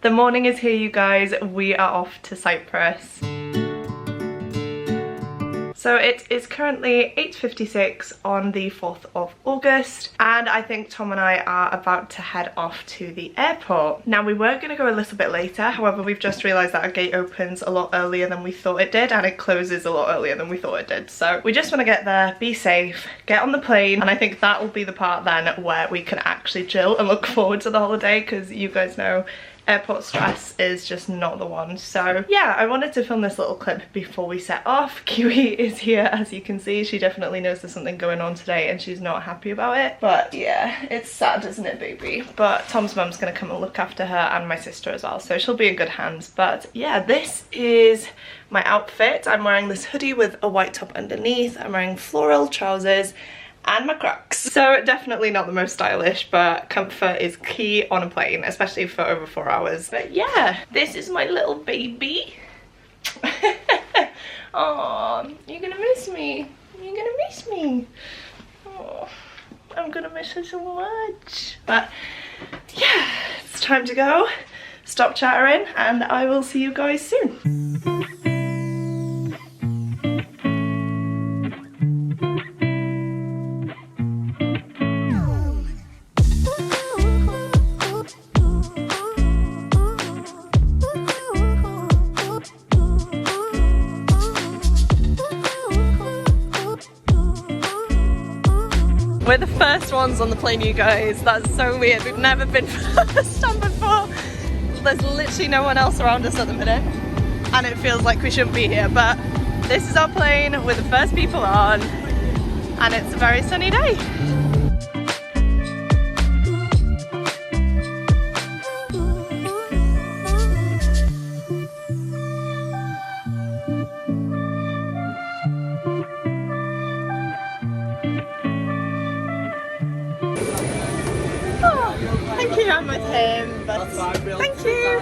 The morning is here, you guys. We are off to Cyprus. So it is currently 8:56 on the 4th of August, and I think Tom and I are about to head off to the airport. Now, we were going to go a little bit later, however we've just realised that our gate opens a lot earlier than we thought it did, and it closes a lot earlier than we thought it did. So we just want to get there, be safe, get on the plane, and I think that will be the part then where we can actually chill and look forward to the holiday, because you guys know airport stress is just not the one. So yeah, I wanted to film this little clip before we set off. Kiwi is here, as you can see. She definitely knows there's something going on today and she's not happy about it. But yeah, it's sad, isn't it, baby? But Tom's mum's gonna come and look after her, and my sister as well, so she'll be in good hands. But yeah, this is my outfit. I'm wearing this hoodie with a white top underneath. I'm wearing floral trousers and my Crocs. So definitely not the most stylish, but comfort is key on a plane, especially for over 4 hours. But yeah, this is my little baby. Oh, you're gonna miss me. You're gonna miss me. Oh, I'm gonna miss her so much. But yeah, it's time to go. Stop chattering, and I will see you guys soon. We're the first ones on the plane, you guys. That's so weird. We've never been first on before. There's literally no one else around us at the minute, and it feels like we shouldn't be here, but this is our plane. We're the first people on, and it's a very sunny day. Thank you, I'm with him, but thank you.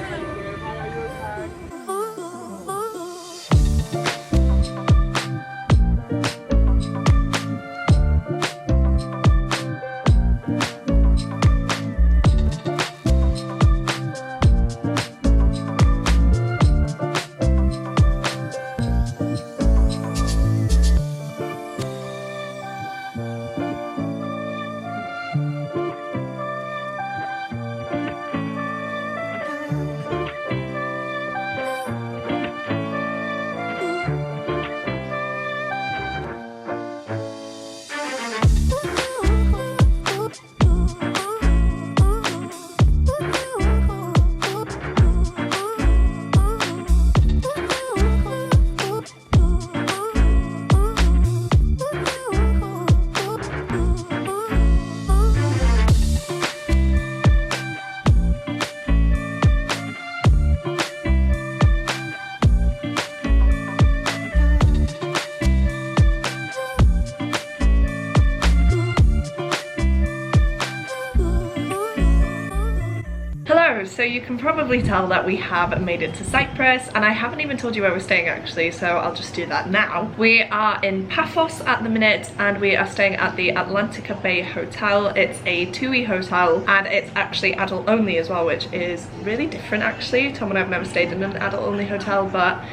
So you can probably tell that we have made it to Cyprus, and I haven't even told you where we're staying actually, so I'll just do that now. We are in Paphos at the minute, and we are staying at the Atlantica Bay Hotel. It's a 2E hotel, and it's actually adult only as well, which is really different actually. Tom and I have never stayed in an adult only hotel, but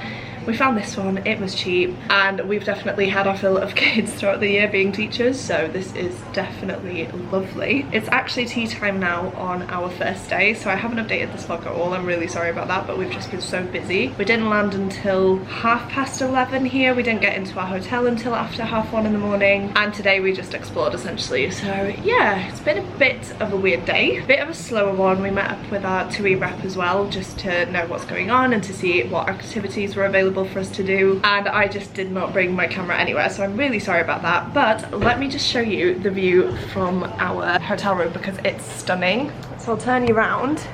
we found this one, it was cheap, and we've definitely had our fill of kids throughout the year being teachers, so this is definitely lovely. It's actually tea time now on our first day, so I haven't updated this vlog at all. I'm really sorry about that, but we've just been so busy. We didn't land until 11:30 here. We didn't get into our hotel until after 1:30 in the morning, and today we just explored essentially. So yeah, it's been a bit of a weird day, a bit of a slower one. We met up with our 2E rep as well, just to know what's going on and to see what activities were available for us to do, and I just did not bring my camera anywhere, so I'm really sorry about that. But let me just show you the view from our hotel room, because it's stunning. So I'll turn you around.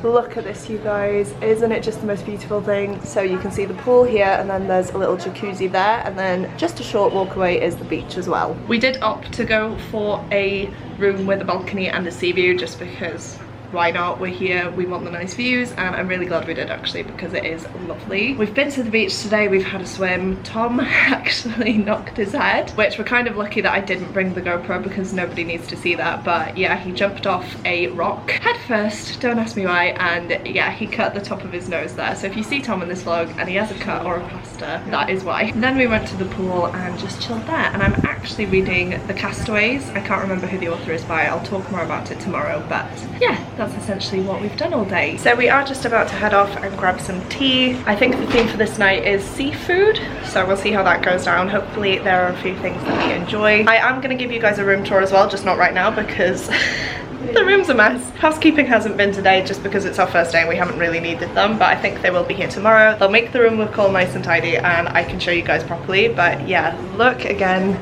Look at this, you guys. Isn't it just the most beautiful thing? So you can see the pool here, and then there's a little jacuzzi there, and then just a short walk away is the beach as well. We did opt to go for a room with a balcony and a sea view just because why not? We're here, we want the nice views, and I'm really glad we did actually, because it is lovely. We've been to the beach today, we've had a swim. Tom actually knocked his head, which we're kind of lucky that I didn't bring the GoPro because nobody needs to see that, but yeah, he jumped off a rock head first, don't ask me why, and yeah, he cut the top of his nose there. So if you see Tom in this vlog and he has a cut or a plaster, that is why. And then we went to the pool and just chilled there, and I'm actually reading The Castaways. I can't remember who the author is by, I'll talk more about it tomorrow, but yeah, that's essentially what we've done all day. So we are just about to head off and grab some tea. I think the theme for this night is seafood, so we'll see how that goes down. Hopefully there are a few things that we enjoy. I am going to give you guys a room tour as well, just not right now because the room's a mess. Housekeeping hasn't been today just because it's our first day and we haven't really needed them, but I think they will be here tomorrow. They'll make the room look all nice and tidy and I can show you guys properly. But yeah, look again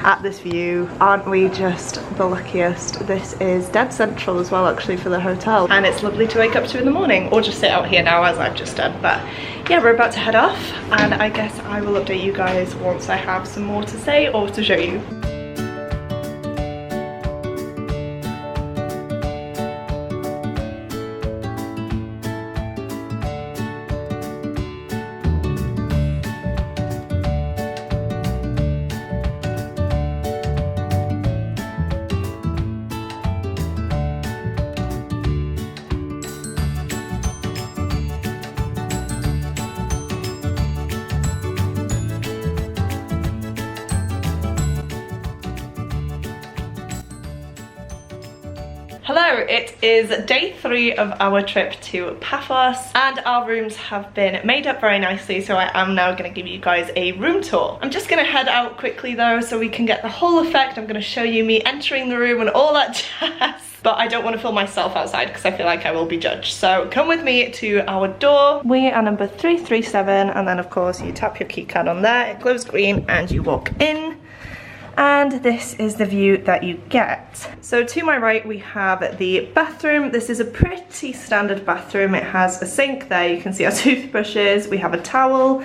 at this view. Aren't we just the luckiest? This is dead central as well actually for the hotel, and it's lovely to wake up to in the morning or just sit out here now as I've just done. But yeah, we're about to head off and I guess I will update you guys once I have some more to say or to show you. Hello, it is day 3 of our trip to Paphos and our rooms have been made up very nicely, so I am now going to give you guys a room tour. I'm just going to head out quickly though so we can get the whole effect. I'm going to show you me entering the room and all that jazz. But I don't want to film myself outside because I feel like I will be judged. So come with me to our door. We are number 337 and then of course you tap your key card on there, it glows green and you walk in. And this is the view that you get. So to my right we have the bathroom. This is a pretty standard bathroom. It has a sink there, you can see our toothbrushes, we have a towel,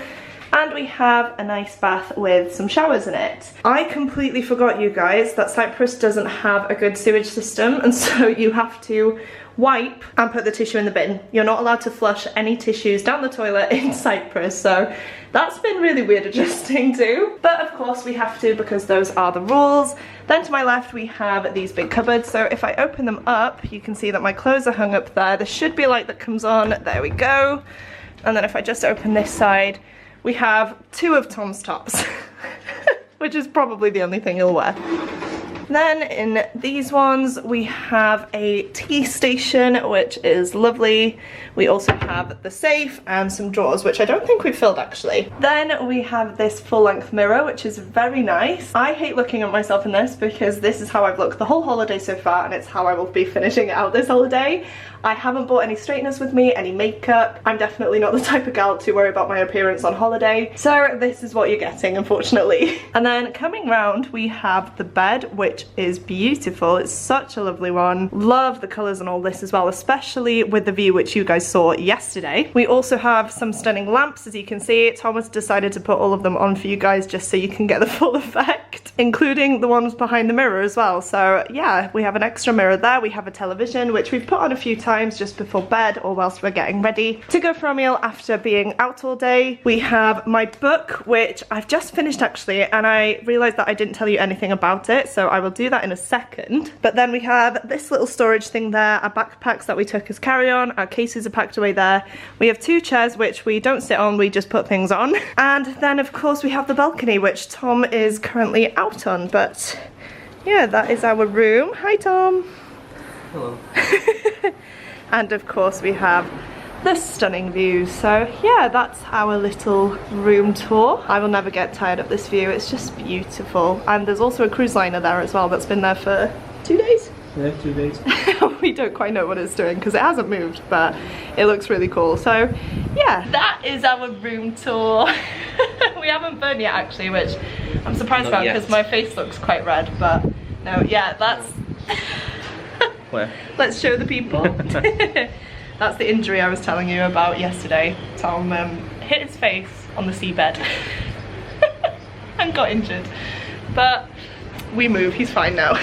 and we have a nice bath with some showers in it. I completely forgot, you guys, that Cyprus doesn't have a good sewage system, and so you have to wipe and put the tissue in the bin. You're not allowed to flush any tissues down the toilet in Cyprus, so that's been really weird adjusting to. But of course we have to because those are the rules. Then to my left we have these big cupboards, so if I open them up you can see that my clothes are hung up there. There should be a light that comes on, there we go. And then if I just open this side, we have 2 of Tom's tops, which is probably the only thing he'll wear. Then in these ones we have a tea station, which is lovely. We also have the safe and some drawers, which I don't think we've filled actually. Then we have this full-length mirror, which is very nice. I hate looking at myself in this because this is how I've looked the whole holiday so far and it's how I will be finishing out this holiday. I haven't bought any straighteners with me, any makeup. I'm definitely not the type of gal to worry about my appearance on holiday. So this is what you're getting, unfortunately. And then coming round, we have the bed, which is beautiful. It's such a lovely one. Love the colours and all this as well, especially with the view which you guys saw yesterday. We also have some stunning lamps, as you can see. Thomas decided to put all of them on for you guys just so you can get the full effect, including the ones behind the mirror as well. So yeah, we have an extra mirror there. We have a television, which we've put on a few times just before bed or whilst we're getting ready to go for a meal after being out all day. We have my book, which I've just finished actually, and I realised that I didn't tell you anything about it, so I will do that in a second. But then we have this little storage thing there, our backpacks that we took as carry-on, our cases are packed away there. We have 2 chairs which we don't sit on, we just put things on. And then of course we have the balcony, which Tom is currently out on, but yeah, that is our room. Hi Tom. Hello. And of course we have the stunning views. So yeah, that's our little room tour. I will never get tired of this view, it's just beautiful. And there's also a cruise liner there as well that's been there for 2 days? Yeah, 2 days. We don't quite know what it's doing because it hasn't moved, but it looks really cool. So yeah, that is our room tour. We haven't burned yet actually, which I'm surprised about because my face looks quite red, but no, yeah, that's... Where? Let's show the people. That's the injury I was telling you about yesterday. Tom hit his face on the seabed and got injured. But we move, he's fine now.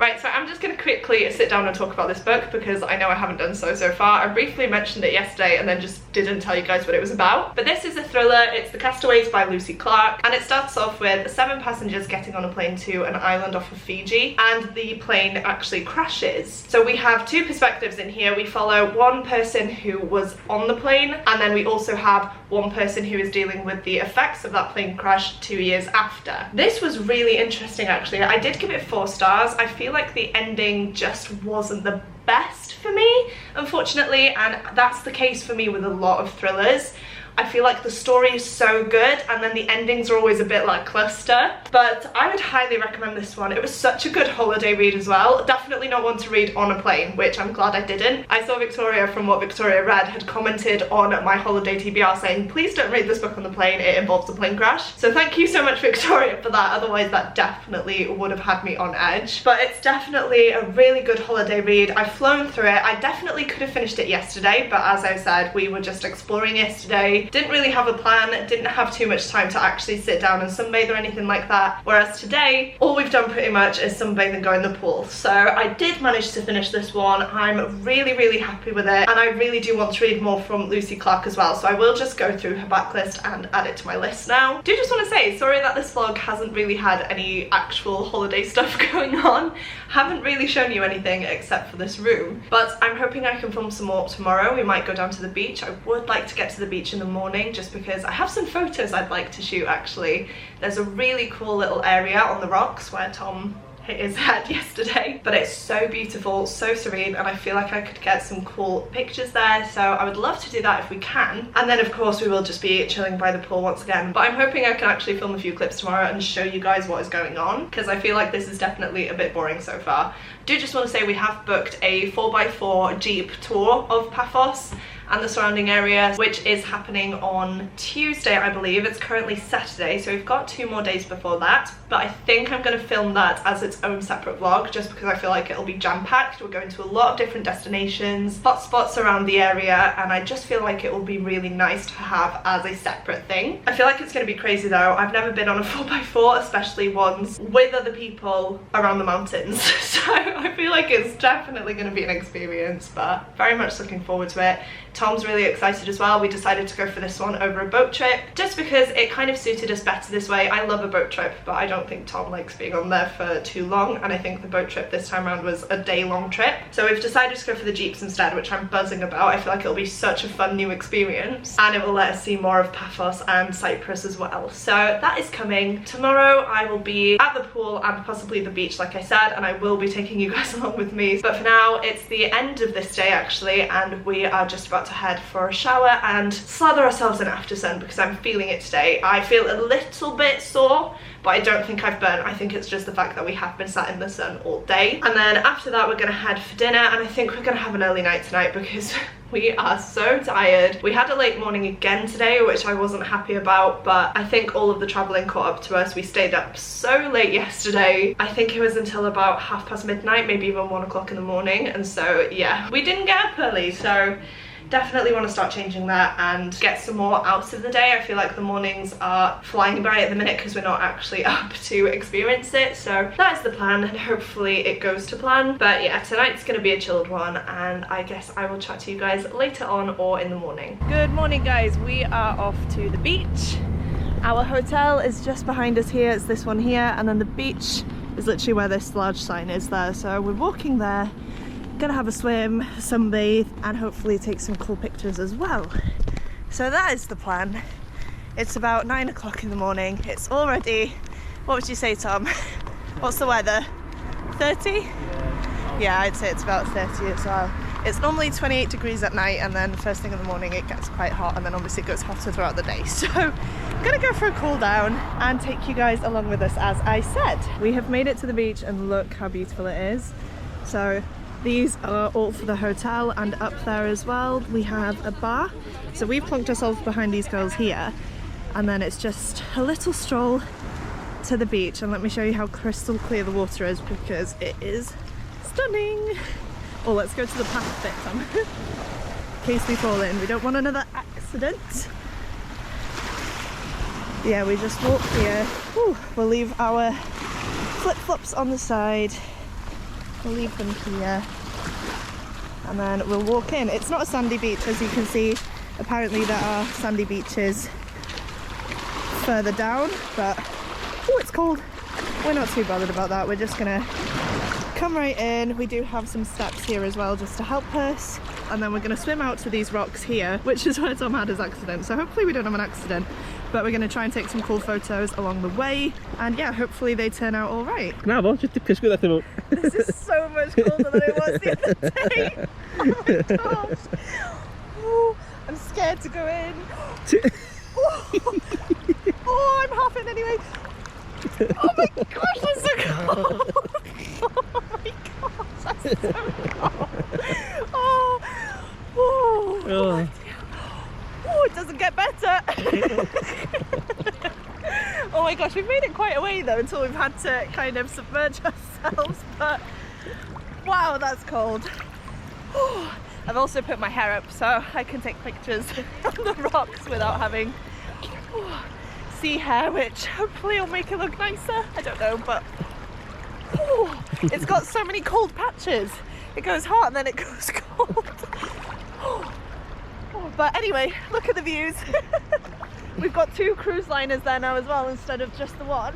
Right, so I'm just going to quickly sit down and talk about this book because I know I haven't done so far. I briefly mentioned it yesterday and then just didn't tell you guys what it was about. But this is a thriller. It's The Castaways by Lucy Clarke, and it starts off with 7 passengers getting on a plane to an island off of Fiji, and the plane actually crashes. So we have 2 perspectives in here. We follow one person who was on the plane, and then we also have one person who is dealing with the effects of that plane crash 2 years after. This was really interesting actually. I did give it 4 stars. I feel like the ending just wasn't the best for me, unfortunately, and that's the case for me with a lot of thrillers. I feel like the story is so good and then the endings are always a bit lackluster, but I would highly recommend this one. It was such a good holiday read as well. Definitely not one to read on a plane, which I'm glad I didn't. I saw Victoria from What Victoria Read had commented on my holiday TBR saying, please don't read this book on the plane, it involves a plane crash. So thank you so much, Victoria, for that. Otherwise that definitely would have had me on edge. But it's definitely a really good holiday read. I've flown through it. I definitely could have finished it yesterday, but as I said, we were just exploring yesterday. Didn't really have a plan, didn't have too much time to actually sit down and sunbathe or anything like that, whereas today all we've done pretty much is sunbathe and go in the pool. So I did manage to finish this one. I'm really happy with it, and I really do want to read more from Lucy Clarke as well, so I will just go through her backlist and add it to my list now. Do just want to say sorry that this vlog hasn't really had any actual holiday stuff going on. Haven't really shown you anything except for this room, but I'm hoping I can film some more tomorrow. We might go down to the beach. I would like to get to the beach in the morning just because I have some photos I'd like to shoot actually. There's a really cool little area on the rocks where Tom hit his head yesterday, but it's so beautiful, so serene, and I feel like I could get some cool pictures there, so I would love to do that if we can. And then of course we will just be chilling by the pool once again, but I'm hoping I can actually film a few clips tomorrow and show you guys what is going on, because I feel like this is definitely a bit boring so far. Do just want to say we have booked a 4x4 Jeep tour of Paphos and the surrounding areas, which is happening on Tuesday, I believe. It's currently Saturday, so we've got 2 more days before that, but I think I'm going to film that as its own separate vlog just because I feel like it'll be jam-packed. We're going to a lot of different destinations, hot spots around the area, and I just feel like it will be really nice to have as a separate thing. I feel like it's going to be crazy though. I've never been on a 4x4, especially ones with other people around the mountains, so I feel like it's definitely going to be an experience, but very much looking forward to it. Tom's really excited as well. We decided to go for this one over a boat trip just because it kind of suited us better this way. I love a boat trip, but I don't think Tom likes being on there for too long, and I think the boat trip this time around was a day-long trip. So we've decided to go for the Jeeps instead, which I'm buzzing about. I feel like it'll be such a fun new experience, and it will let us see more of Paphos and Cyprus as well. So that is coming. Tomorrow I will be at the pool and possibly the beach, like I said, and I will be taking you guys along with me. But for now, it's the end of this day actually, and we are just about to head for a shower and slather ourselves in after sun because I'm feeling it today. I feel a little bit sore, but I don't think I've burnt. I think it's just the fact that we have been sat in the sun all day. And then after that we're gonna head for dinner, and I think we're gonna have an early night tonight because we are so tired. We had a late morning again today, which I wasn't happy about, but I think all of the traveling caught up to us. We stayed up so late yesterday. I think it was until about midnight, maybe even 1 o'clock in the morning, and so yeah, we didn't get up early, so definitely want to start changing that and get some more out of the day. I feel like the mornings are flying by at the minute because we're not actually up to experience it, so that is the plan and hopefully it goes to plan. But yeah, tonight's going to be a chilled one, and I guess I will chat to you guys later on or in the morning. Good morning guys, we are off to the beach. Our hotel is just behind us here, it's this one here, and then the beach is literally where this large sign is there, so we're walking there. Gonna have a swim, sunbathe, and hopefully take some cool pictures as well. So that is the plan. It's about 9 o'clock in the morning. It's already, what would you say, Tom? What's the weather? 30? Yeah, I'd say it's about 30 as well. It's normally 28 degrees at night, and then first thing in the morning it gets quite hot, and then obviously it gets hotter throughout the day. So I'm gonna go for a cool down and take you guys along with us as I said. We have made it to the beach and look how beautiful it is. So these are all for the hotel, and up there as well we have a bar. So we've plonked ourselves behind these girls here, and then it's just a little stroll to the beach. And let me show you how crystal clear the water is because it is stunning. Oh, let's go to the path bit, Tom. In case we fall in, we don't want another accident. Yeah, we just walk here. Ooh, we'll leave our flip-flops on the side. We'll leave them here and then we'll walk in. It's not a sandy beach, as you can see. Apparently there are sandy beaches further down, but oh, it's cold. We're not too bothered about that. We're just gonna come right in. We do have some steps here as well just to help us, and then we're gonna swim out to these rocks here, which is where Tom had his accident. So hopefully we don't have an accident, but we're gonna try and take some cool photos along the way, and yeah, hopefully they turn out all right. This is so much colder than it was the other day. Oh my gosh. Ooh, I'm scared to go in. Oh, I'm half in anyway. Oh my gosh, that's so cold. Oh my gosh, that's so cold. Oh, it doesn't get better. Oh my gosh, we've made it quite a way though until we've had to kind of submerge ourselves, but wow, that's cold. I've also put my hair up so I can take pictures of the rocks without having sea hair, which hopefully will make it look nicer. I don't know, but it's got so many cold patches. It goes hot and then it goes cold. But anyway, look at the views. We've got 2 cruise liners there now as well instead of just the one,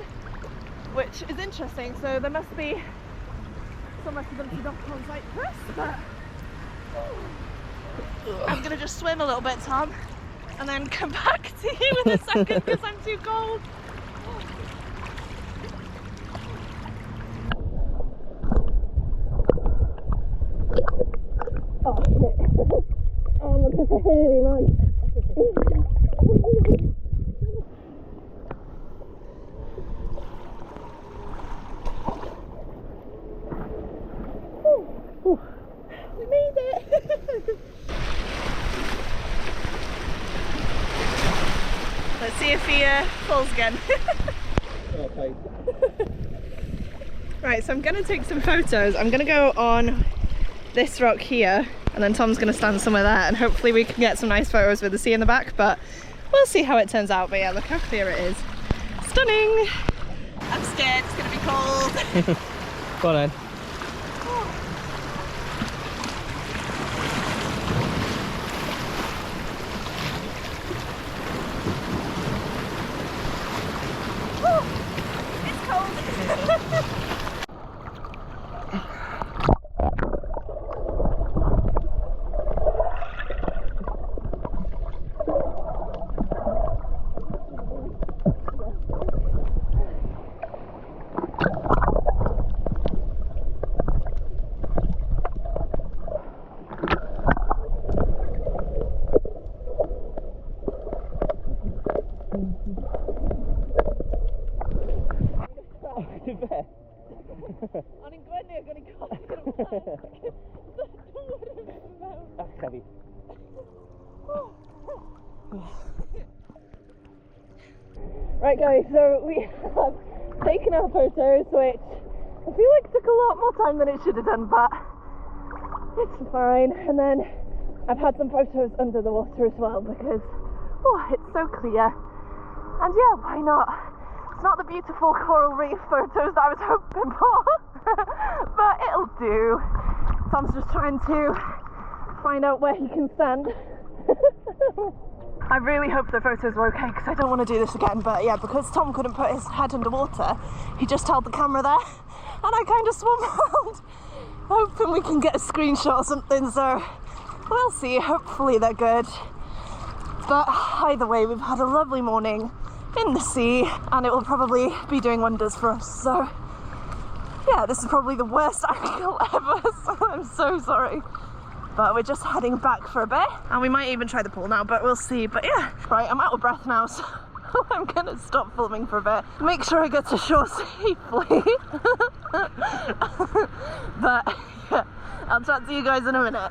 which is interesting. So there must be somewhere for them to dock on Cyprus, but I'm gonna just swim a little bit, Tom, and then come back to you in a second because I'm too cold. Oh shit. Oh, look at the hairy man. We made it. Let's see if he falls again. Okay. Right, so I'm going to take some photos. I'm going to go on this rock here, and then Tom's going to stand somewhere there, and hopefully we can get some nice photos with the sea in the back, but we'll see how it turns out. But yeah, look how clear it is. Stunning! I'm scared, it's going to be cold. Go on then. It's cold. Right guys, so we have taken our photos, which I feel like took a lot more time than it should have done, but it's fine. And then I've had some photos under the water as well because it's so clear. And yeah, why not? It's not the beautiful coral reef photos that I was hoping for, but it'll do. Tom's just trying to find out where he can stand. I really hope the photos were okay because I don't want to do this again, but yeah, because Tom couldn't put his head underwater, he just held the camera there and I kind of swam around hoping we can get a screenshot or something, so we'll see. Hopefully they're good, but either way, we've had a lovely morning in the sea and it will probably be doing wonders for us. So yeah, this is probably the worst angle ever, so I'm so sorry. But we're just heading back for a bit and we might even try the pool now, but we'll see. But yeah, right, I'm out of breath now, so I'm gonna stop filming for a bit, make sure I get to shore safely. But yeah, I'll chat to you guys in a minute.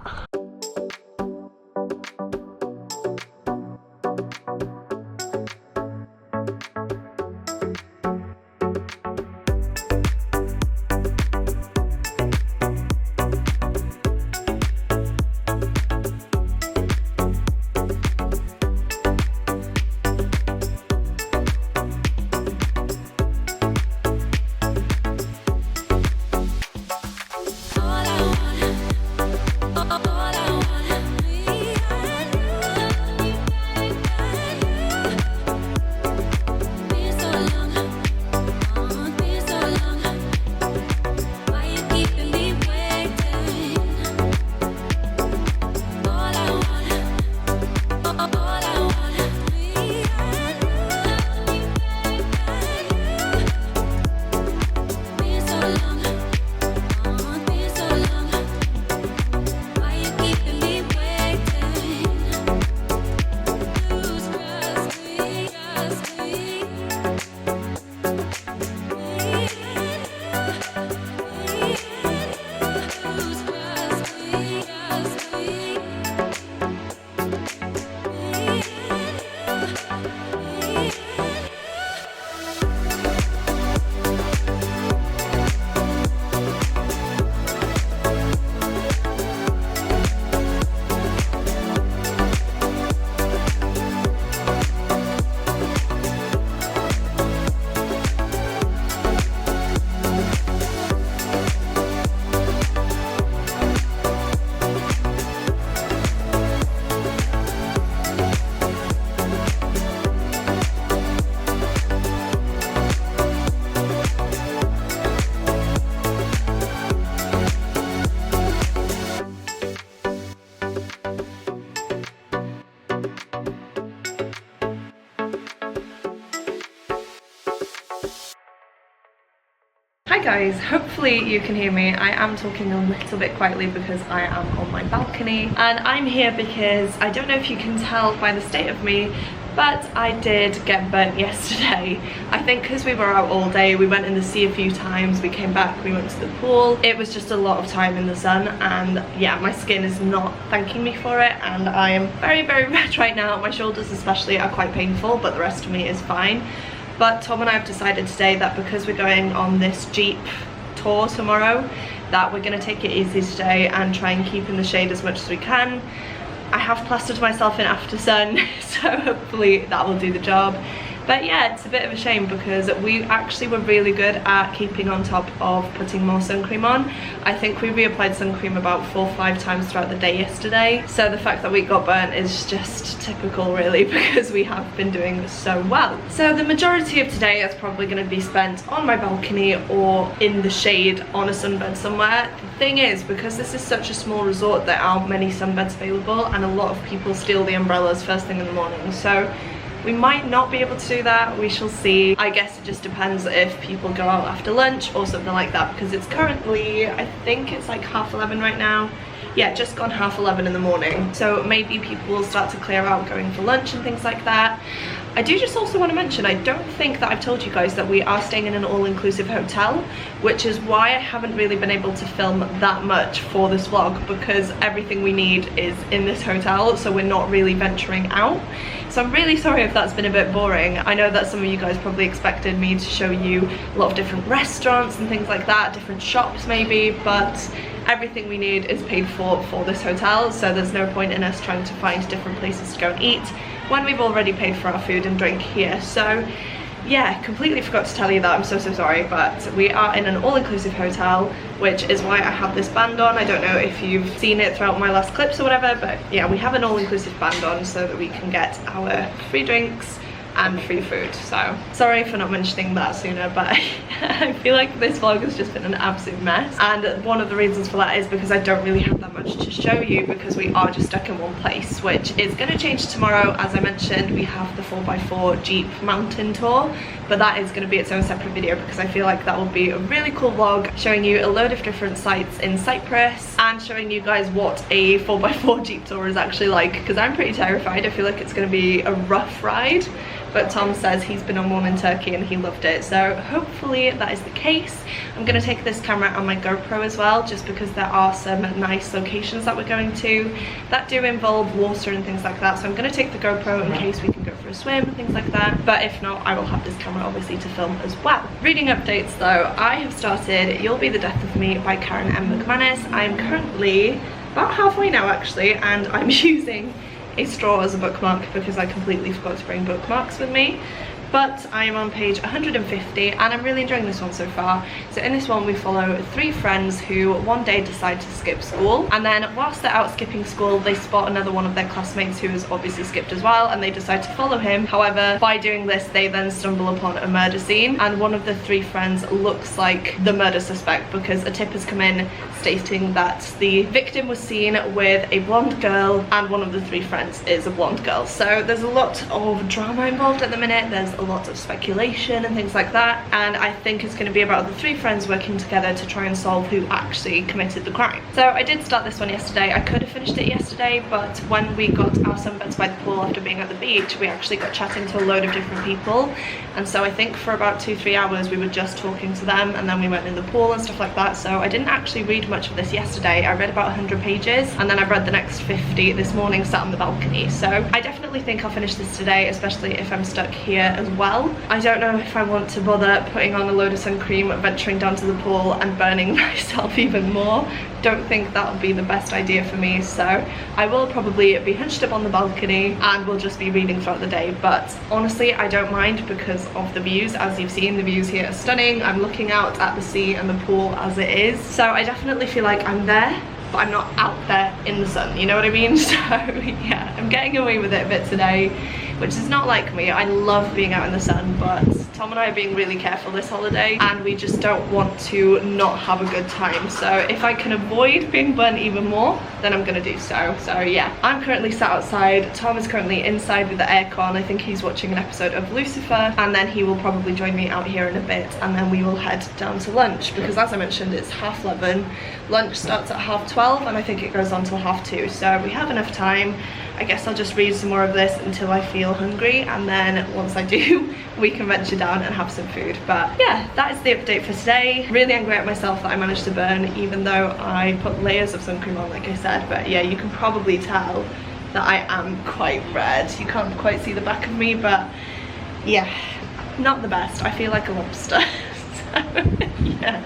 Hi guys, hopefully you can hear me. I am talking a little bit quietly because I am on my balcony, and I'm here because I don't know if you can tell by the state of me, but I did get burnt yesterday. I think because we were out all day, we went in the sea a few times, we came back, we went to the pool. It was just a lot of time in the sun, and yeah, my skin is not thanking me for it, and I am very, very red right now. My shoulders especially are quite painful, but the rest of me is fine. But Tom and I have decided today that because we're going on this Jeep tour tomorrow, that we're going to take it easy today and try and keep in the shade as much as we can. I have plastered myself in after sun, so hopefully that will do the job. But yeah, it's a bit of a shame because we actually were really good at keeping on top of putting more sun cream on. I think we reapplied sun cream about 4 or 5 times throughout the day yesterday. So the fact that we got burnt is just typical really, because we have been doing so well. So the majority of today is probably going to be spent on my balcony or in the shade on a sunbed somewhere. The thing is, because this is such a small resort, there aren't many sunbeds available, and a lot of people steal the umbrellas first thing in the morning. So we might not be able to do that, we shall see. I guess it just depends if people go out after lunch or something like that, because it's currently, I think it's like 11:30 right now. Yeah, just gone 11:30 in the morning. So maybe people will start to clear out going for lunch and things like that. I do just also want to mention, I don't think that I've told you guys that we are staying in an all-inclusive hotel, which is why I haven't really been able to film that much for this vlog, because everything we need is in this hotel, so we're not really venturing out. So I'm really sorry if that's been a bit boring. I know that some of you guys probably expected me to show you a lot of different restaurants and things like that, different shops maybe, but everything we need is paid for this hotel, so there's no point in us trying to find different places to go and eat when we've already paid for our food and drink here. So yeah, completely forgot to tell you that. I'm so sorry, but we are in an all-inclusive hotel, which is why I have this band on. I don't know if you've seen it throughout my last clips or whatever, but yeah, we have an all-inclusive band on so that we can get our free drinks and free food. So sorry for not mentioning that sooner, but I feel like this vlog has just been an absolute mess, and one of the reasons for that is because I don't really have that much to show you, because we are just stuck in one place, which is going to change tomorrow. As I mentioned, we have the 4x4 Jeep mountain tour, but that is going to be its own separate video, because I feel like that will be a really cool vlog showing you a load of different sites in Cyprus and showing you guys what a 4x4 Jeep tour is actually like, because I'm pretty terrified. I feel like it's going to be a rough ride, but Tom says he's been on one in Turkey and he loved it, so hopefully that is the case. I'm going to take this camera on my GoPro as well, just because there are some nice locations that we're going to that do involve water and things like that, so I'm going to take the GoPro in case we can go for a swim and things like that, but if not, I will have this camera obviously to film as well. Reading updates though, I have started You'll Be the Death of Me by Karen M. McManus. I am currently about halfway now actually, and I'm using a straw as a bookmark because I completely forgot to bring bookmarks with me. But I am on page 150 and I'm really enjoying this one so far. So in this one we follow 3 friends who one day decide to skip school, and then whilst they're out skipping school they spot another one of their classmates who has obviously skipped as well, and they decide to follow him. However, by doing this they then stumble upon a murder scene, and one of the 3 friends looks like the murder suspect because a tip has come in stating that the victim was seen with a blonde girl and one of the 3 friends is a blonde girl. So there's a lot of drama involved at the minute, there's a lot of speculation and things like that, and I think it's going to be about the 3 friends working together to try and solve who actually committed the crime. So I did start this one yesterday. I could have finished it yesterday, but when we got our sunbeds by the pool after being at the beach, we actually got chatting to a load of different people, and so I think for about 2-3 hours we were just talking to them, and then we went in the pool and stuff like that. So I didn't actually read much of this yesterday. I read about 100 pages and then I read the next 50 this morning sat on the balcony. So I definitely think I'll finish this today, especially if I'm stuck here as well. I don't know if I want to bother putting on a load of sun cream, venturing down to the pool and burning myself even more. Don't think that'll be the best idea for me, so I will probably be hunched up on the balcony and we'll just be reading throughout the day. But honestly I don't mind because of the views. As you've seen, the views here are stunning. I'm looking out at the sea and the pool as it is, so I definitely feel like I'm there, but I'm not out there in the sun, you know what I mean? So yeah, I'm getting away with it a bit today, which is not like me. I love being out in the sun, but Tom and I are being really careful this holiday and we just don't want to not have a good time. So if I can avoid being burnt even more, then I'm gonna do so. So yeah, I'm currently sat outside. Tom is currently inside with the aircon. I think he's watching an episode of Lucifer, and then he will probably join me out here in a bit, and then we will head down to lunch because, as I mentioned, it's 11:30. Lunch starts at 12:30 and I think it goes on till 2:30, so we have enough time. I guess I'll just read some more of this until I feel hungry, and then once I do, we can venture down and have some food. But yeah, that is the update for today. Really angry at myself that I managed to burn, even though I put layers of sun cream on, like I said. But yeah, you can probably tell that I am quite red. You can't quite see the back of me, but yeah, not the best. I feel like a lobster. So yeah,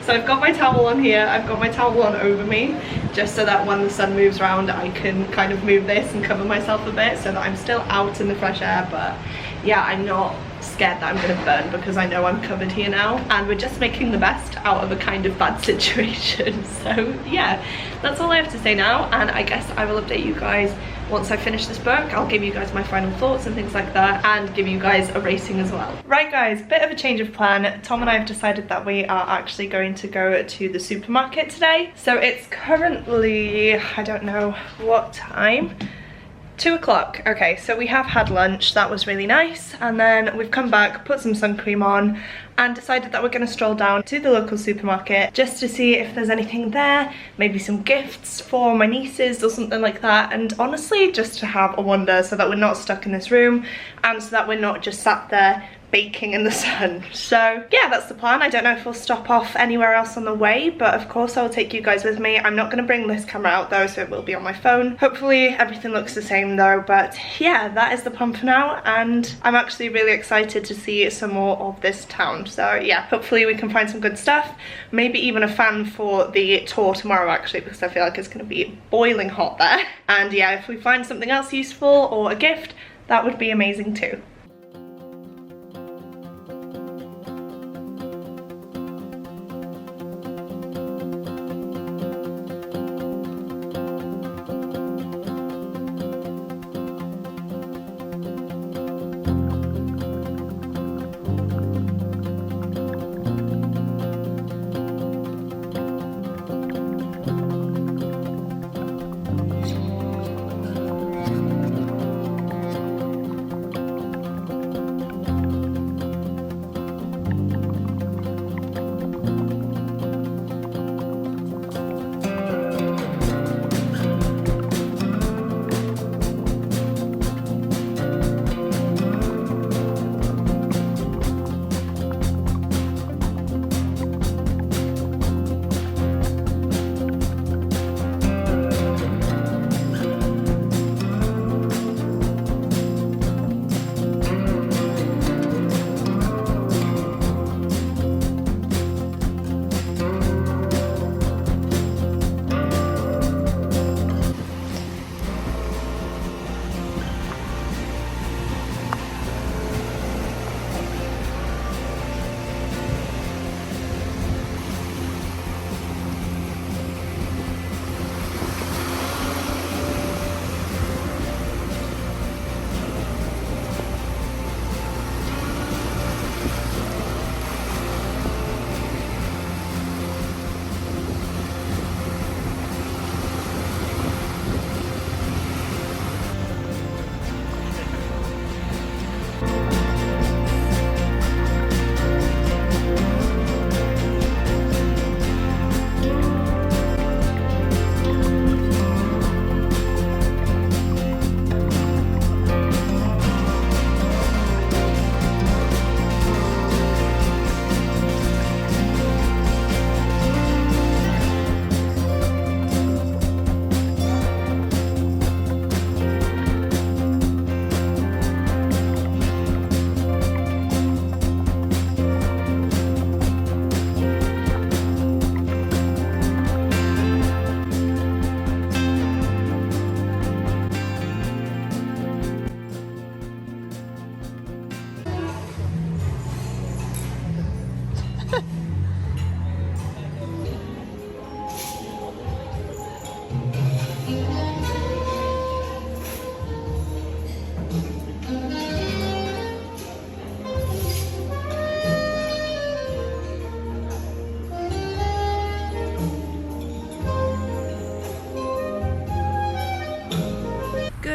so I've got my towel on here, I've got my towel on over me, just so that when the sun moves around I can kind of move this and cover myself a bit so that I'm still out in the fresh air. But yeah, I'm not scared that I'm gonna burn because I know I'm covered here now, and we're just making the best out of a kind of bad situation. So yeah, that's all I have to say now, and I guess I will update you guys once I finish this book. I'll give you guys my final thoughts and things like that, and give you guys a rating as well. Right guys, bit of a change of plan. Tom and I have decided that we are actually going to go to the supermarket today. So it's currently, I don't know what time, 2 o'clock. Okay, so we have had lunch, that was really nice, and then we've come back, put some sun cream on, and decided that we're going to stroll down to the local supermarket just to see if there's anything there, maybe some gifts for my nieces or something like that, and honestly just to have a wander so that we're not stuck in this room and so that we're not just sat there baking in the sun. So yeah, that's the plan. I don't know if we'll stop off anywhere else on the way, but of course I'll take you guys with me. I'm not going to bring this camera out though, so it will be on my phone. Hopefully everything looks the same though, but yeah, that is the plan for now, and I'm actually really excited to see some more of this town. So yeah, hopefully we can find some good stuff, maybe even a fan for the tour tomorrow actually, because I feel like it's going to be boiling hot there. And yeah, if we find something else useful or a gift, that would be amazing too.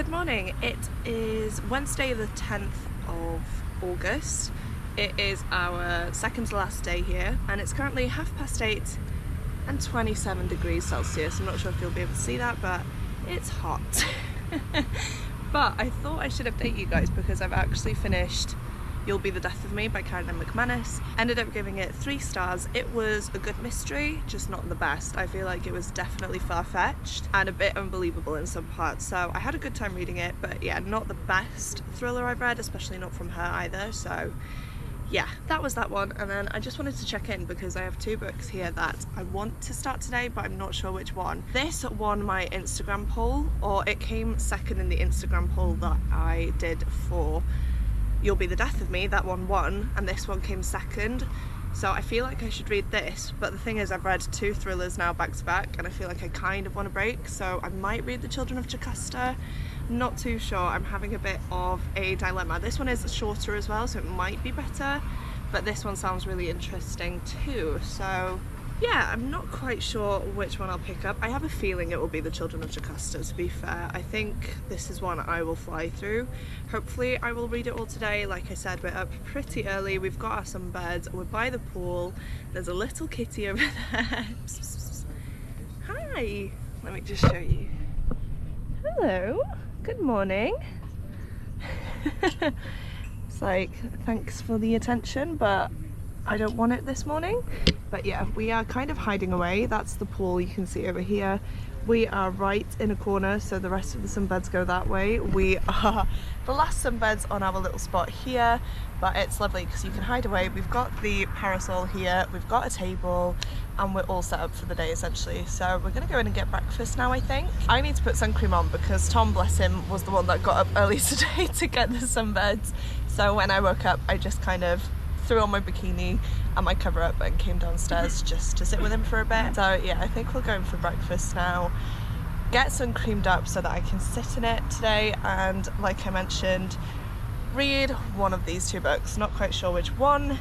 Good morning. It is Wednesday the 10th of August. It is our second to last day here and it's currently 8:30 and 27 degrees Celsius. I'm not sure if you'll be able to see that, but it's hot. But I thought I should update you guys because I've actually finished You'll Be the Death of Me by Karen McManus. Ended up giving it 3 stars. It was a good mystery, just not the best. I feel like it was definitely far-fetched and a bit unbelievable in some parts. So I had a good time reading it, but yeah, not the best thriller I've read, especially not from her either. So yeah, that was that one. And then I just wanted to check in because I have 2 books here that I want to start today, but I'm not sure which one. This won my Instagram poll, or it came second in the Instagram poll that I did for You'll Be the Death of Me. That one won and this one came second, so I feel like I should read this. But the thing is, I've read 2 thrillers now back to back and I feel like I kind of want a break, so I might read The Children of Jocasta. Not too sure. I'm having a bit of a dilemma. This one is shorter as well, so it might be better, but this one sounds really interesting too. So yeah, I'm not quite sure which one I'll pick up. I have a feeling it will be The Children of Jocasta, to be fair. I think this is one I will fly through. Hopefully I will read it all today. Like I said, we're up pretty early. We've got our sunbeds. We're by the pool. There's a little kitty over there. Hi! Let me just show you. Hello. Good morning. It's like, thanks for the attention, but I don't want it this morning. But yeah, we are kind of hiding away. That's the pool you can see over here. We are right in a corner, so the rest of the sunbeds go that way. We are the last sunbeds on our little spot here, but it's lovely because you can hide away. We've got the parasol here, we've got a table, and we're all set up for the day essentially. So we're gonna go in and get breakfast now, I think. I need to put sun cream on because Tom, bless him, was the one that got up early today to get the sunbeds. So when I woke up, I just kind of threw on my bikini and my cover up and came downstairs just to sit with him for a bit. So yeah, I think we'll go in for breakfast now, get sun creamed up so that I can sit in it today, and like I mentioned, read one of these 2 books. Not quite sure which one,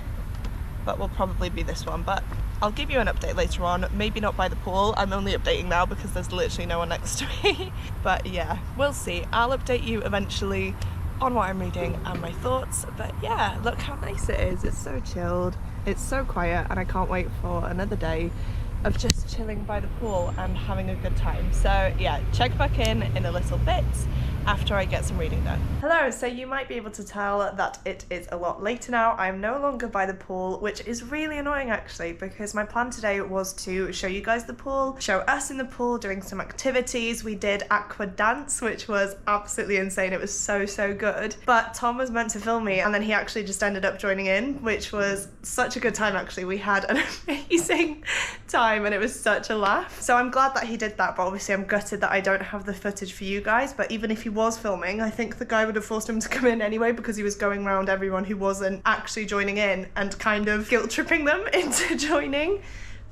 but will probably be this one. But I'll give you an update later on, maybe not by the pool. I'm only updating now because there's literally no one next to me. But yeah, we'll see. I'll update you eventually on what I'm reading and my thoughts. But yeah, look how nice it is. It's so chilled, it's so quiet, and I can't wait for another day of just chilling by the pool and having a good time. So yeah, check back in a little bit after I get some reading done. Hello, so you might be able to tell that it is a lot later now. I'm no longer by the pool, which is really annoying actually, because my plan today was to show you guys the pool, show us in the pool doing some activities. We did aqua dance, which was absolutely insane. It was so good. But Tom was meant to film me and then he actually just ended up joining in, which was such a good time actually. We had an amazing time and it was such a laugh. So I'm glad that he did that, but obviously I'm gutted that I don't have the footage for you guys. But even if he was filming, I think the guy would have forced him to come in anyway because he was going around everyone who wasn't actually joining in and kind of guilt tripping them into joining.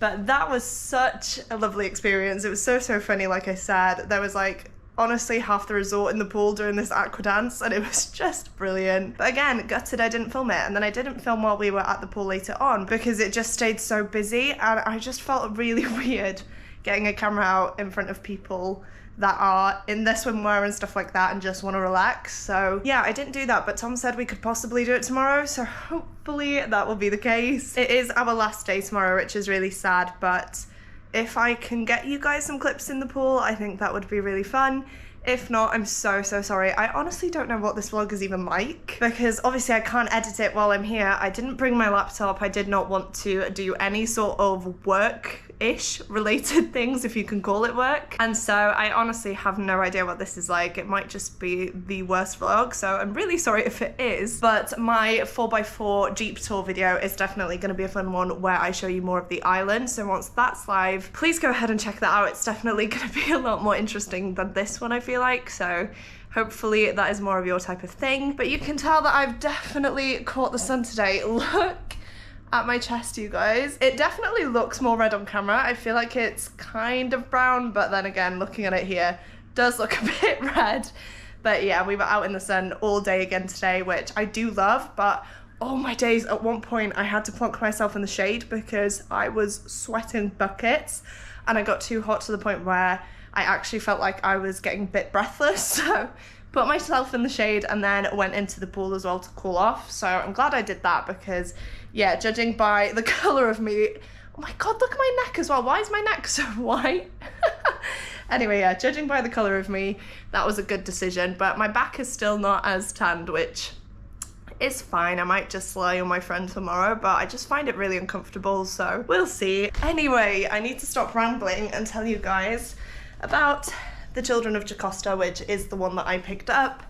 But that was such a lovely experience. It was so funny. Like I said, there was like honestly half the resort in the pool doing this aqua dance and it was just brilliant. But again, gutted I didn't film it, and then I didn't film while we were at the pool later on because it just stayed so busy and I just felt really weird getting a camera out in front of people that are in their swimwear and stuff like that and just want to relax. So yeah, I didn't do that, but Tom said we could possibly do it tomorrow, so hopefully that will be the case. It is our last day tomorrow, which is really sad, but if I can get you guys some clips in the pool, I think that would be really fun. If not, I'm so sorry. I honestly don't know what this vlog is even like because obviously I can't edit it while I'm here. I didn't bring my laptop. I did not want to do any sort of work-ish related things, if you can call it work. And so I honestly have no idea what this is like. It might just be the worst vlog, so I'm really sorry if it is. But my 4x4 Jeep tour video is definitely going to be a fun one where I show you more of the island. So once that's live, please go ahead and check that out. It's definitely going to be a lot more interesting than this one, I feel like. So hopefully that is more of your type of thing. But you can tell that I've definitely caught the sun today. Look at my chest, you guys. It definitely looks more red on camera. I feel like it's kind of brown, but then again, looking at it here, does look a bit red. But yeah, we were out in the sun all day again today, which I do love, but oh my days, at one point I had to plonk myself in the shade because I was sweating buckets and I got too hot to the point where I actually felt like I was getting a bit breathless. So put myself in the shade and then went into the pool as well to cool off. So I'm glad I did that because, yeah, judging by the colour of me, oh my god, look at my neck as well. Why is my neck so white? Anyway, yeah, judging by the colour of me, that was a good decision. But my back is still not as tanned, which is fine. I might just lie on my friend tomorrow, but I just find it really uncomfortable, so we'll see. Anyway, I need to stop rambling and tell you guys about The Children of Jocasta, which is the one that I picked up.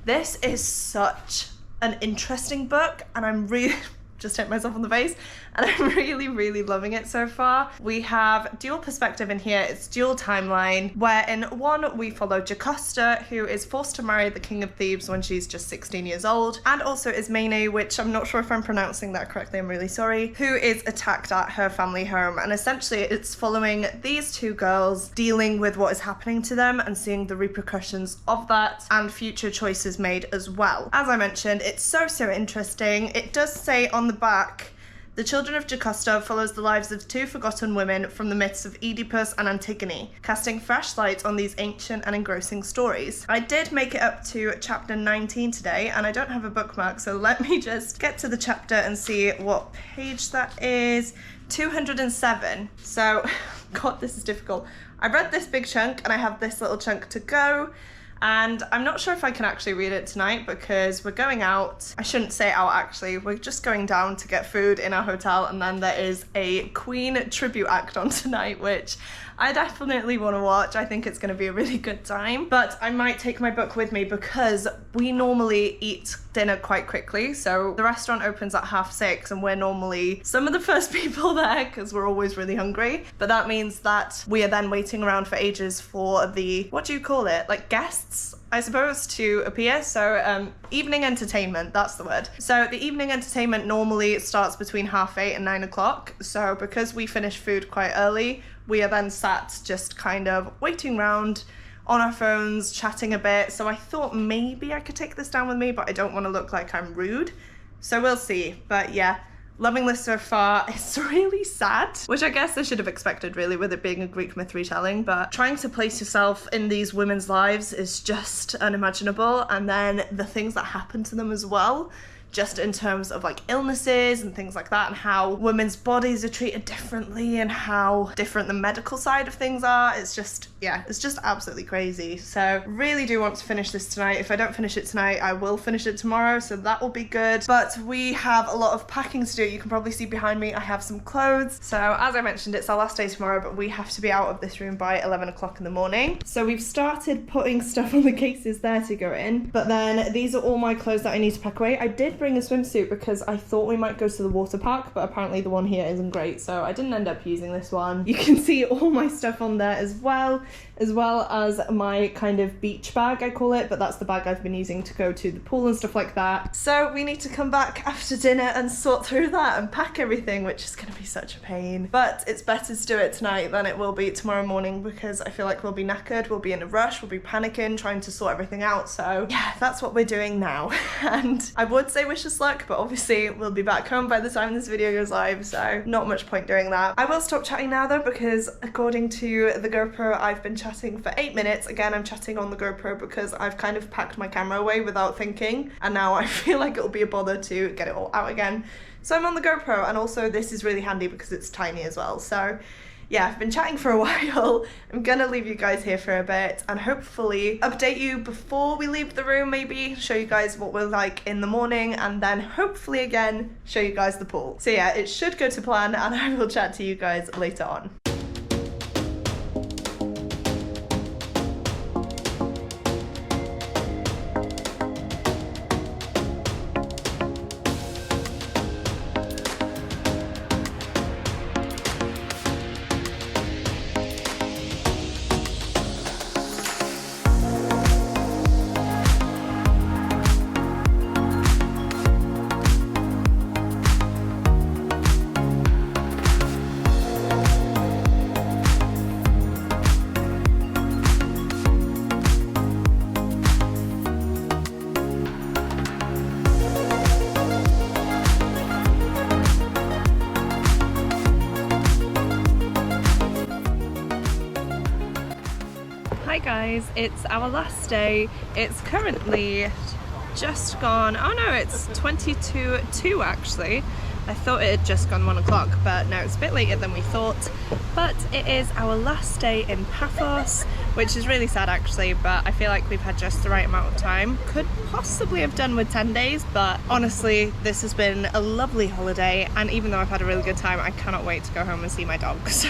This is such an interesting book, and I'm really just hit myself on the face, and I'm really loving it so far. We have dual perspective in here. It's dual timeline, where in one we follow Jocasta, who is forced to marry the King of Thebes when she's just 16 years old, and also Ismene, which I'm not sure if I'm pronouncing that correctly, I'm really sorry, who is attacked at her family home. And essentially it's following these two girls dealing with what is happening to them and seeing the repercussions of that and future choices made as well. As I mentioned, it's so interesting. It does say on the back, The Children of Jocasta follows the lives of two forgotten women from the myths of Oedipus and Antigone, casting fresh light on these ancient and engrossing stories. I did make it up to chapter 19 today, and I don't have a bookmark, so let me just get to the chapter and see what page that is. 207. So, God, this is difficult. I read this big chunk and I have this little chunk to go. And I'm not sure if I can actually read it tonight because we're going out. I shouldn't say out actually. We're just going down to get food in our hotel, and then there is a Queen tribute act on tonight, which I definitely want to watch. I think it's going to be a really good time. But I might take my book with me because we normally eat dinner quite quickly. So the restaurant opens at 6:30 and we're normally some of the first people there because we're always really hungry. But that means that we are then waiting around for ages for the, what do you call it? Like guests, I suppose, to appear. So evening entertainment, that's the word. So the evening entertainment normally starts between 8:30 and 9 o'clock. So because we finish food quite early, we are then sat just kind of waiting around on our phones, chatting a bit. So I thought maybe I could take this down with me, but I don't want to look like I'm rude. So we'll see. But yeah, loving this so far. It's really sad, which I guess I should have expected really with it being a Greek myth retelling, but trying to place yourself in these women's lives is just unimaginable. And then the things that happen to them as well, just in terms of like illnesses and things like that, and how women's bodies are treated differently and how different the medical side of things are. It's just, yeah, it's just absolutely crazy. So really do want to finish this tonight. If I don't finish it tonight, I will finish it tomorrow, so that will be good. But we have a lot of packing to do. You can probably see behind me I have some clothes. So as I mentioned, it's our last day tomorrow, but we have to be out of this room by 11 o'clock in the morning. So we've started putting stuff on the cases there to go in, but then these are all my clothes that I need to pack away. I did bring a swimsuit because I thought we might go to the water park, but apparently the one here isn't great, so I didn't end up using this one. You can see all my stuff on there as well as my kind of beach bag, I call it, but that's the bag I've been using to go to the pool and stuff like that. So we need to come back after dinner and sort through that and pack everything, which is gonna be such a pain. But it's better to do it tonight than it will be tomorrow morning because I feel like we'll be knackered, we'll be in a rush, we'll be panicking, trying to sort everything out. So yeah, that's what we're doing now. And I would say wish us luck, but obviously we'll be back home by the time this video goes live, so not much point doing that. I will stop chatting now though, because according to the GoPro, I've been chatting for 8 minutes. Again, I'm chatting on the GoPro because I've kind of packed my camera away without thinking, and now I feel like it'll be a bother to get it all out again. So I'm on the GoPro, and also this is really handy because it's tiny as well. So yeah, I've been chatting for a while. I'm gonna leave you guys here for a bit and hopefully update you before we leave the room, maybe show you guys what we're like in the morning, and then hopefully again show you guys the pool. So yeah, it should go to plan, and I will chat to you guys later on. guys, it's our last day. It's currently just gone, oh no, it's 22:02 actually. I thought it had just gone 1 o'clock, but no, it's a bit later than we thought. But it is our last day in Paphos, which is really sad actually, but I feel like we've had just the right amount of time. Could possibly have done with 10 days, but honestly, this has been a lovely holiday, and even though I've had a really good time, I cannot wait to go home and see my dog. So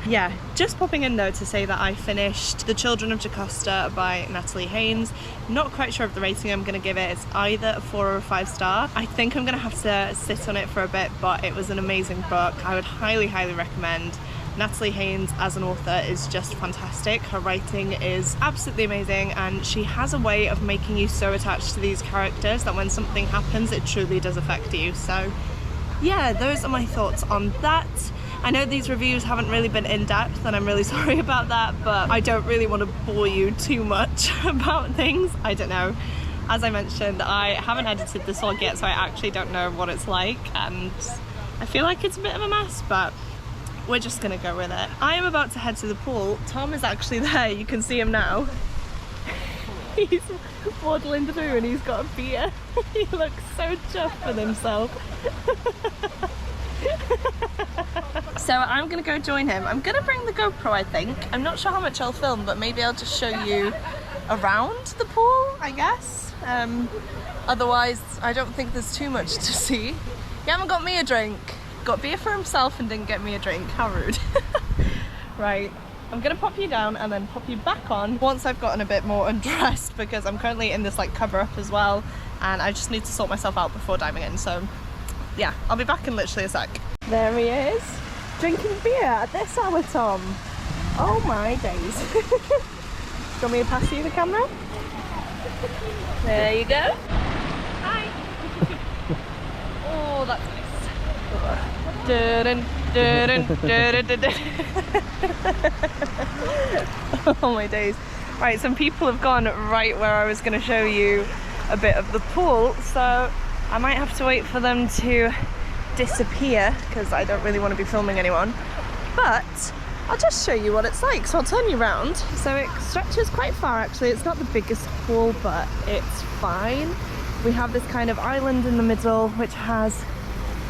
yeah, just popping in though to say that I finished The Children of Jocasta by Natalie Haynes. Not quite sure of the rating I'm gonna give it. It's either a 4 or a 5 star. I think I'm gonna have to sit on it for a bit, but it was an amazing book. I would highly recommend. Natalie Haynes as an author is just fantastic. Her writing is absolutely amazing, and she has a way of making you so attached to these characters that when something happens it truly does affect you. So yeah, those are my thoughts on that. I know these reviews haven't really been in depth, and I'm really sorry about that, but I don't really want to bore you too much about things. I don't know. As I mentioned, I haven't edited this vlog yet, so I actually don't know what it's like, and I feel like it's a bit of a mess, but we're just gonna go with it. I am about to head to the pool. Tom is actually there, you can see him now. He's waddling through and he's got a beer. He looks so chuffed with himself. So I'm gonna go join him. I'm gonna bring the GoPro, I think. I'm not sure how much I'll film, but maybe I'll just show you around the pool, I guess. Otherwise, I don't think there's too much to see. You haven't got me a drink. Got beer for himself and didn't get me a drink. How rude. Right, I'm gonna pop you down and then pop you back on once I've gotten a bit more undressed, because I'm currently in this like cover up as well, and I just need to sort myself out before diving in. So yeah, I'll be back in literally a sec. There he is, drinking beer at this hour, Tom. Oh my days. Do you want me to pass you the camera? There you go. Hi. Oh, that's nice. Oh my days. Right, some people have gone right where I was going to show you a bit of the pool, so I might have to wait for them to disappear because I don't really want to be filming anyone, but I'll just show you what it's like. So I'll turn you around. So it stretches quite far actually. It's not the biggest pool, but it's fine. We have this kind of island in the middle which has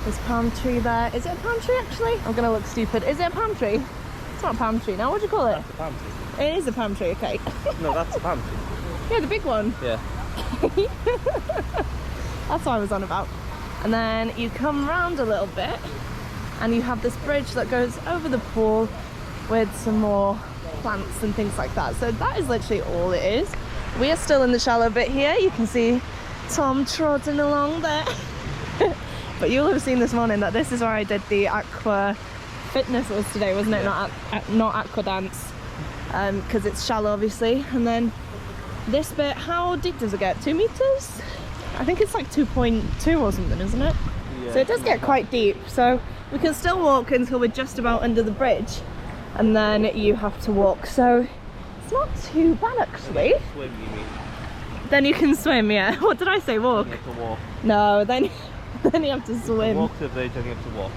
this palm tree there. Is it a palm tree actually? I'm gonna look stupid. Is it a palm tree? It's not a palm tree now. What do you call it? That's a palm tree. It is a palm tree, okay. No, that's a palm tree. Yeah, the big one. Yeah. That's what I was on about. And then you come round a little bit and you have this bridge that goes over the pool with some more plants and things like that. So that is literally all it is. We are still in the shallow bit here. You can see Tom trotting along there. But you'll have seen this morning that this is where I did the aqua fitness was today, wasn't it? Not aqua dance, because it's shallow obviously. And then this bit, how deep does it get? 2 meters? I think it's like 2.2 or something, isn't it? Yeah. So it does get quite deep. So we can still walk until we're just about under the bridge, and then you have to walk. So it's not too bad actually. Swim, you mean? Then you can swim, yeah. What did I say? Walk? You have to walk. No, then you have to swim. Walk to the bridge and you have to walk.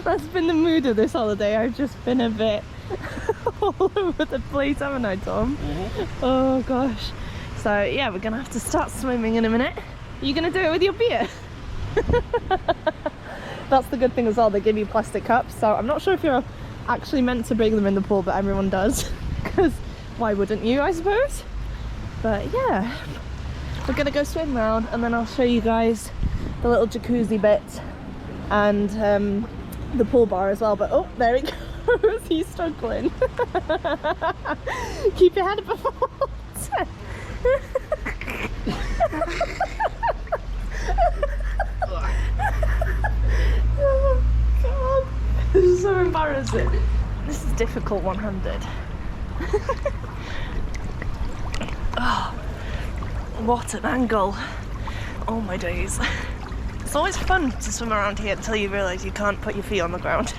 That's been the mood of this holiday. I've just been a bit all over the place, haven't I, Tom? Oh gosh. So yeah, we're gonna have to start swimming in a minute. Are you gonna do it with your beer? That's the good thing as well, they give you plastic cups, so I'm not sure if you're actually meant to bring them in the pool, but everyone does, because why wouldn't you, I suppose? But yeah, we're gonna go swim round and then I'll show you guys the little jacuzzi bit and the pool bar as well. But oh, there he goes, he's struggling. Keep your head above water. Oh god, this is so embarrassing. This is difficult one-handed. Oh, what an angle. Oh my days. It's always fun to swim around here until you realise you can't put your feet on the ground.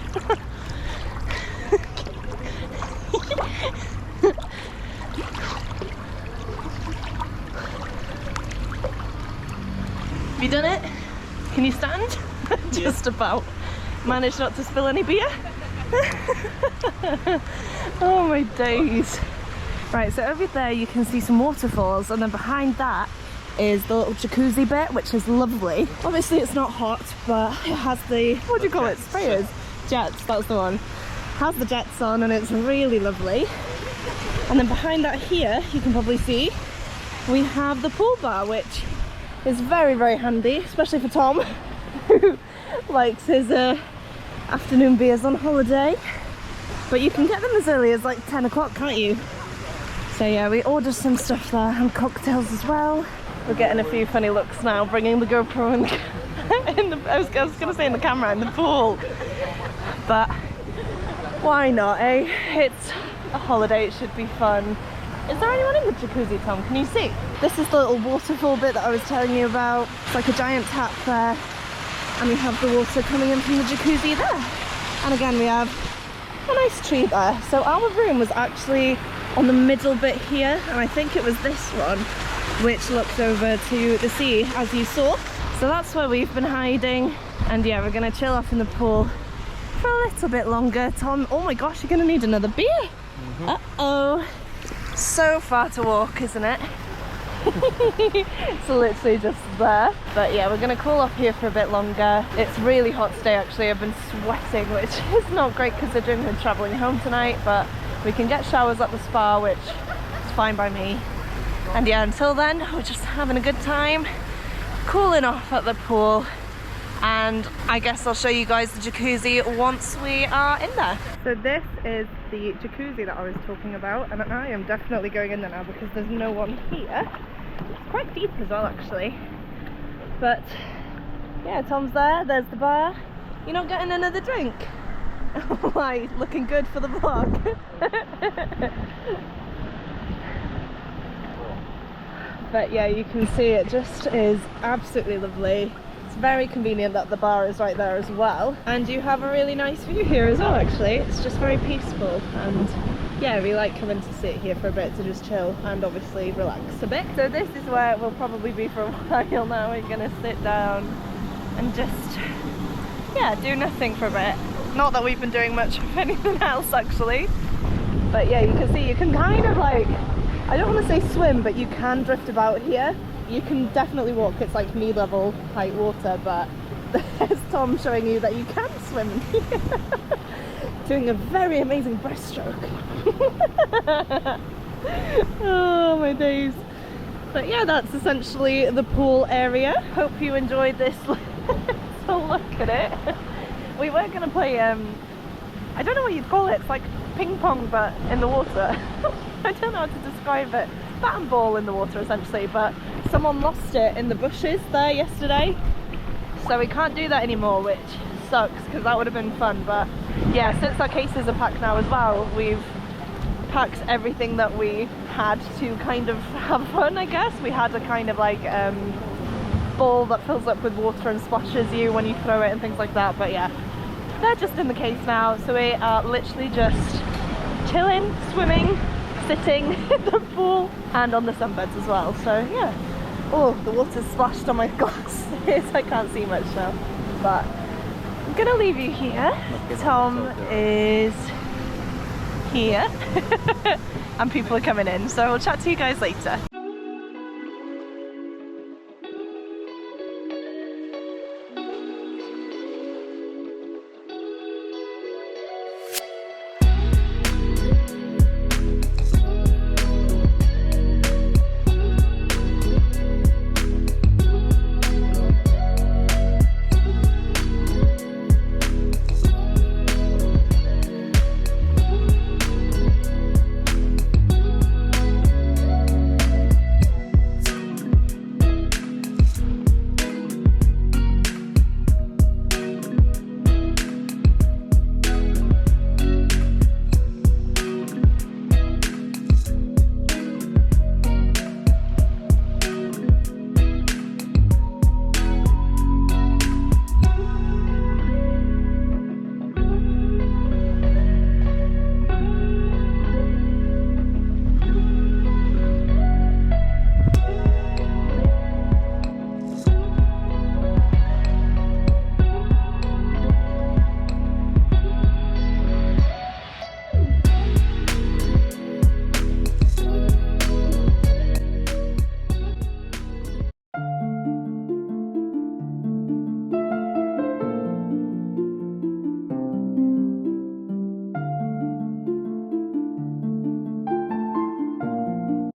Have you done it? Can you stand? Just about. Managed not to spill any beer? Oh my days. Right, so over there you can see some waterfalls, and then behind that is the little jacuzzi bit, which is lovely. Obviously it's not hot, but it has the, what do you call it, sprayers? Jets, that's the one. Has the jets on, and it's really lovely. And then behind that here, you can probably see, we have the pool bar, which is very, very handy, especially for Tom, who likes his afternoon beers on holiday. But you can get them as early as like 10 o'clock, can't you? So yeah, we ordered some stuff there and cocktails as well. We're getting a few funny looks now, bringing the GoPro in the, I was gonna say in the camera, in the pool. But why not, eh? It's a holiday, it should be fun. Is there anyone in the jacuzzi, Tom? Can you see? This is the little waterfall bit that I was telling you about. It's like a giant tap there. And we have the water coming in from the jacuzzi there. And again, we have a nice tree there. So our room was actually on the middle bit here, and I think it was this one which looked over to the sea, as you saw. So that's where we've been hiding, and yeah, we're gonna chill off in the pool for a little bit longer. Tom, oh my gosh, you're gonna need another beer. Uh-oh. So far to walk, isn't it? It's literally just there. But yeah, we're gonna cool off here for a bit longer. It's really hot today actually. I've been sweating, which is not great considering we're traveling home tonight, but we can get showers at the spa, which is fine by me. And yeah, until then, we're just having a good time, cooling off at the pool. And I guess I'll show you guys the jacuzzi once we are in there. So this is the jacuzzi that I was talking about, and I am definitely going in there now because there's no one here. It's quite deep as well actually. But yeah, Tom's there, there's the bar. You're not getting another drink? Why, looking good for the vlog. But yeah, you can see it just is absolutely lovely. It's very convenient that the bar is right there as well, and you have a really nice view here as well actually. It's just very peaceful, and yeah, we like coming to sit here for a bit to just chill and obviously relax a bit. So this is where we'll probably be for a while now. We're gonna sit down and just, yeah, do nothing for a bit. Not that we've been doing much of anything else actually, but yeah, you can see you can kind of like, I don't want to say swim, but you can drift about here. You can definitely walk, it's like knee level height water, but there's Tom showing you that you can swim in here. Doing a very amazing breaststroke. Oh my days. But yeah, that's essentially the pool area. Hope you enjoyed this. So look at it. We were going to play, I don't know what you'd call it, it's like ping pong but in the water. I don't know how to describe it. Bat and ball in the water essentially, but someone lost it in the bushes there yesterday. So we can't do that anymore, which sucks because that would have been fun. But yeah, since our cases are packed now as well, we've packed everything that we had to kind of have fun, I guess. We had a kind of like ball that fills up with water and splashes you when you throw it and things like that, but yeah, they're just in the case now, so we are literally just chilling, swimming, sitting in the pool and on the sunbeds as well. So yeah, oh, the water's splashed on my glasses. I can't see much now, but I'm gonna leave you here. Tom is here and people are coming in, so we'll chat to you guys later.